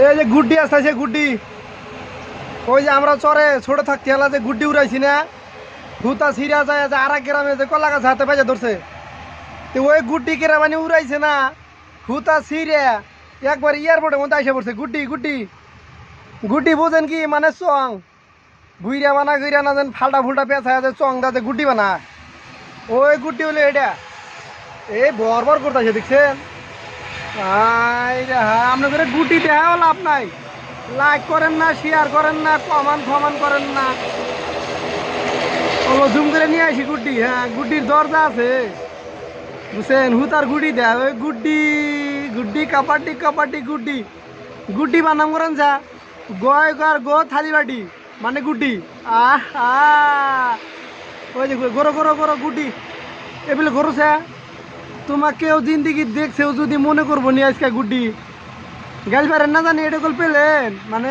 এই যে গুড্ডি আসতেছে গুড্ডি, ওই যে আমরা চরে ছোট থাকতে হলা যে গুড্ডি উড়াইছি না, হুতা সিরা যায় যে আর এক গ্রামে যে কলা গাছ হাতে বেজে ধরছে, তো ওই গুড্ডি কেরা মানে উড়াইছে না, হুতা সিরে একবার এয়ারপোর্টের মধ্যে আইসা পড়ছে। গুড্ডি গুড্ডি গুড্ডি বোঝেন কি মানে চং ঘুইরা বানা ঘুইরা না যেন ফাল্টা ফুলটা পেঁচা যে চং দাতে গুড্ডি বানা, ওই গুড্ডি হলে এটা এই বর করতেছে দেখছেন। আপনাদের গুটি দেখাও লাভ নাই, লাইক করেন না, শেয়ার করেন না, কমান করেন না। ও জুম করে নিয়ে আসি গুড্ডি, হ্যাঁ গুড্ডির দরজা আছে বুঝছেন, হুতার গুডি দেয় ওই গুড্ডি গুড্ডি কাপাটি কাপাটি গুড্ডি গুড্ডি বানাম করেন যা গয় গর গো থালি বাটি মানে গুড্ডি। ওই যে গরো গরো গরো গুড্ডি এগুলো গরুছে, তোমাকেও জিন্দিগি দেখছেও যদি মনে করবো নি আজকে গুড্ডি গাইল পারেন না জানি এটা পেলেন মানে